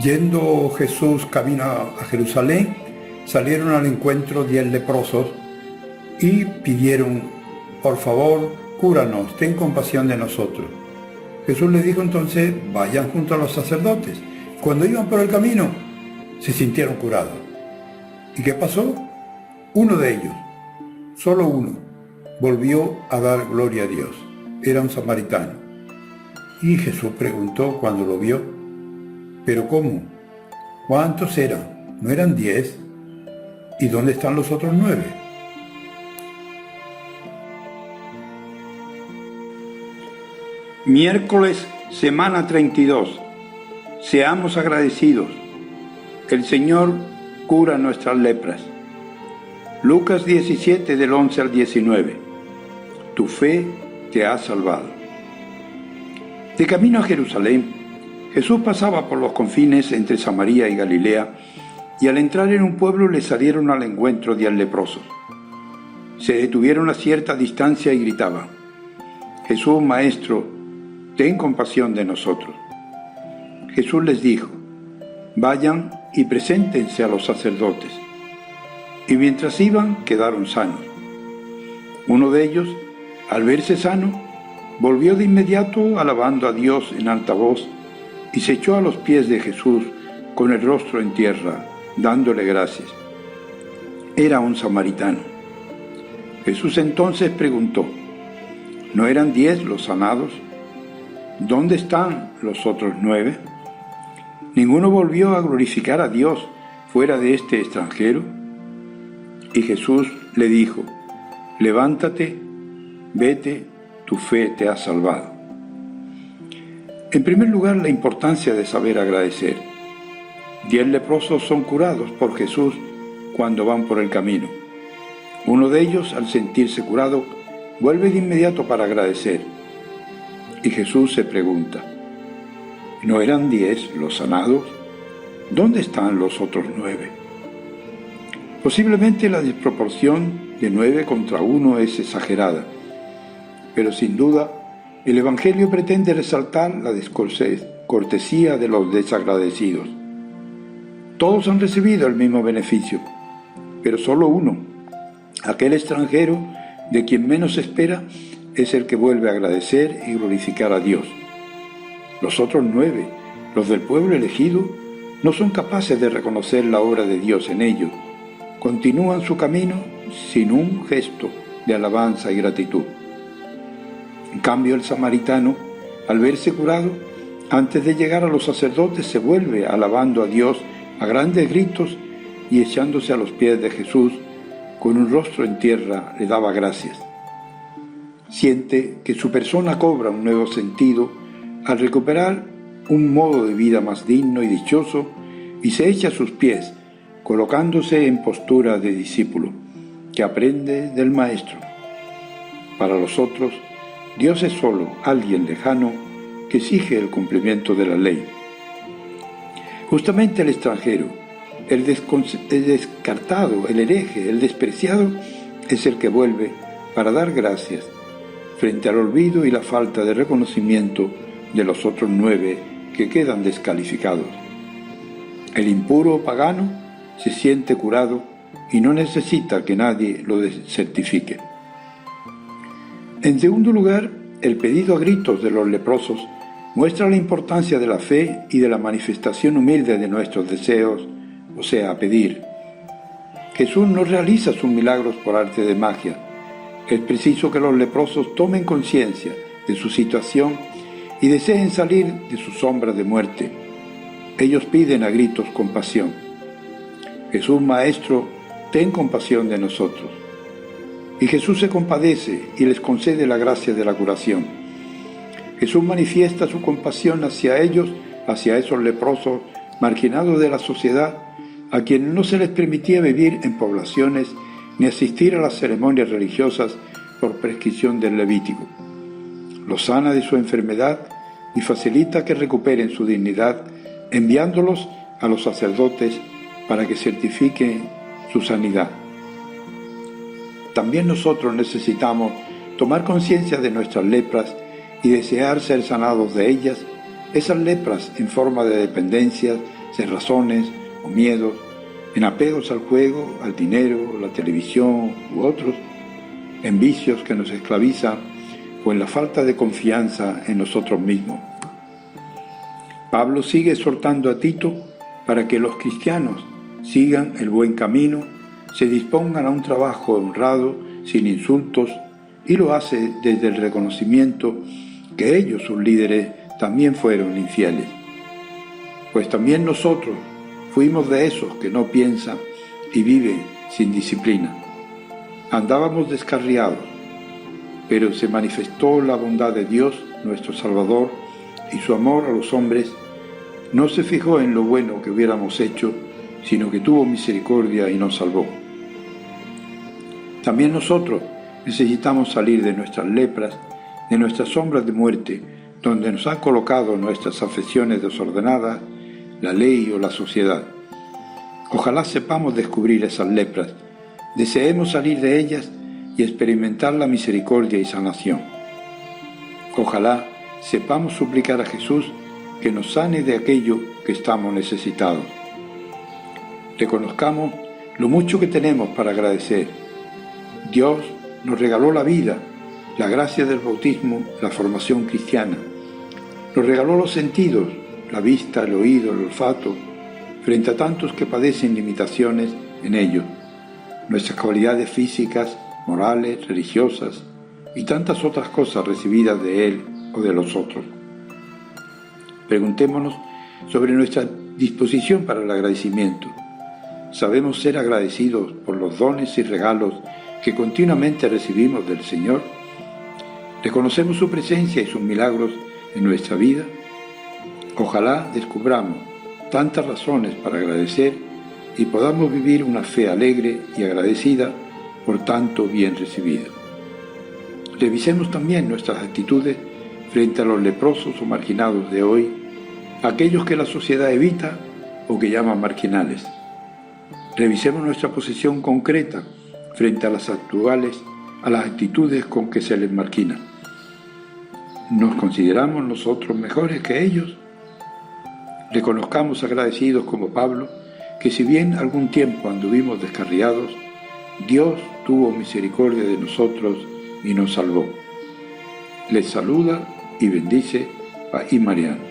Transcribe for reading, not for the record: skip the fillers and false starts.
Yendo Jesús camino a Jerusalén, salieron al encuentro 10 leprosos y pidieron: por favor, cúranos, ten compasión de nosotros. Jesús les dijo entonces: vayan junto a los sacerdotes. Cuando iban por el camino, se sintieron curados. ¿Y qué pasó? Uno de ellos, solo uno, volvió a dar gloria a Dios. Era un samaritano. Y Jesús preguntó cuando lo vio: ¿pero cómo? ¿Cuántos eran? ¿No eran 10? ¿Y dónde están los otros 9? Miércoles, semana 32. Seamos agradecidos. El Señor cura nuestras lepras. Lucas 17, del 11 al 19. Tu fe te ha salvado. De camino a Jerusalén, Jesús pasaba por los confines entre Samaria y Galilea, y al entrar en un pueblo le salieron al encuentro 10 leprosos. Se detuvieron a cierta distancia y gritaban: Jesús, Maestro, ten compasión de nosotros. Jesús les dijo: vayan y preséntense a los sacerdotes. Y mientras iban, quedaron sanos. Uno de ellos, al verse sano, volvió de inmediato alabando a Dios en alta voz y se echó a los pies de Jesús con el rostro en tierra, dándole gracias. Era un samaritano. Jesús entonces preguntó: ¿no eran 10 los sanados? ¿Dónde están los otros 9? ¿Ninguno volvió a glorificar a Dios fuera de este extranjero? Y Jesús le dijo: levántate, vete, tu fe te ha salvado. En primer lugar, la importancia de saber agradecer. 10 leprosos son curados por Jesús cuando van por el camino. Uno de ellos, al sentirse curado, vuelve de inmediato para agradecer. Y Jesús se pregunta: ¿no eran 10 los sanados? ¿Dónde están los otros 9? Posiblemente la desproporción de 9 contra 1 es exagerada, pero sin duda el Evangelio pretende resaltar la descortesía de los desagradecidos. Todos han recibido el mismo beneficio, pero solo uno, aquel extranjero de quien menos se espera, es el que vuelve a agradecer y glorificar a Dios. Los otros 9, los del pueblo elegido, no son capaces de reconocer la obra de Dios en ellos. Continúan su camino sin un gesto de alabanza y gratitud. En cambio, el samaritano, al verse curado, antes de llegar a los sacerdotes, se vuelve alabando a Dios a grandes gritos y echándose a los pies de Jesús, con un rostro en tierra, le daba gracias. Siente que su persona cobra un nuevo sentido al recuperar un modo de vida más digno y dichoso, y se echa a sus pies, colocándose en postura de discípulo, que aprende del Maestro. Para los otros, Dios es solo alguien lejano que exige el cumplimiento de la ley. Justamente el extranjero, el descartado, el hereje, el despreciado, es el que vuelve para dar gracias frente al olvido y la falta de reconocimiento de los otros 9 que quedan descalificados. El impuro o pagano se siente curado y no necesita que nadie lo certifique. En segundo lugar, el pedido a gritos de los leprosos muestra la importancia de la fe y de la manifestación humilde de nuestros deseos, o sea, pedir. Jesús no realiza sus milagros por arte de magia. Es preciso que los leprosos tomen conciencia de su situación y deseen salir de su sombra de muerte. Ellos piden a gritos compasión. Jesús, Maestro, ten compasión de nosotros. Y Jesús se compadece y les concede la gracia de la curación. Jesús manifiesta su compasión hacia ellos, hacia esos leprosos marginados de la sociedad, a quienes no se les permitía vivir en poblaciones ni asistir a las ceremonias religiosas por prescripción del Levítico. Los sana de su enfermedad y facilita que recuperen su dignidad, enviándolos a los sacerdotes para que certifiquen su sanidad. También nosotros necesitamos tomar conciencia de nuestras lepras y desear ser sanados de ellas, esas lepras en forma de dependencias cerrazones o miedos, en apegos al juego, al dinero, la televisión u otros, en vicios que nos esclavizan o en la falta de confianza en nosotros mismos. Pablo sigue exhortando a Tito para que los cristianos sigan el buen camino, se dispongan a un trabajo honrado, sin insultos, y lo hace desde el reconocimiento que ellos, sus líderes, también fueron infieles. Pues también nosotros fuimos de esos que no piensan y viven sin disciplina. Andábamos descarriados, pero se manifestó la bondad de Dios, nuestro Salvador, y su amor a los hombres. No se fijó en lo bueno que hubiéramos hecho, sino que tuvo misericordia y nos salvó. También nosotros necesitamos salir de nuestras lepras, de nuestras sombras de muerte, donde nos han colocado nuestras afecciones desordenadas, la ley o la sociedad. Ojalá sepamos descubrir esas lepras, deseemos salir de ellas y experimentar la misericordia y sanación. Ojalá sepamos suplicar a Jesús que nos sane de aquello que estamos necesitados. Reconozcamos lo mucho que tenemos para agradecer. Dios nos regaló la vida, la gracia del bautismo, la formación cristiana. Nos regaló los sentidos, la vista, el oído, el olfato, frente a tantos que padecen limitaciones en ellos. Nuestras cualidades físicas, morales, religiosas y tantas otras cosas recibidas de Él o de los otros. Preguntémonos sobre nuestra disposición para el agradecimiento. ¿Sabemos ser agradecidos por los dones y regalos que continuamente recibimos del Señor? ¿Reconocemos su presencia y sus milagros en nuestra vida? Ojalá descubramos tantas razones para agradecer y podamos vivir una fe alegre y agradecida por tanto bien recibido. Revisemos también nuestras actitudes frente a los leprosos o marginados de hoy, aquellos que la sociedad evita o que llaman marginales. Revisemos nuestra posición concreta frente a las actuales, a las actitudes con que se les margina. ¿Nos consideramos nosotros mejores que ellos? Reconozcamos agradecidos como Pablo, que si bien algún tiempo anduvimos descarriados, Dios tuvo misericordia de nosotros y nos salvó. Les saluda y bendice Paí Mariano.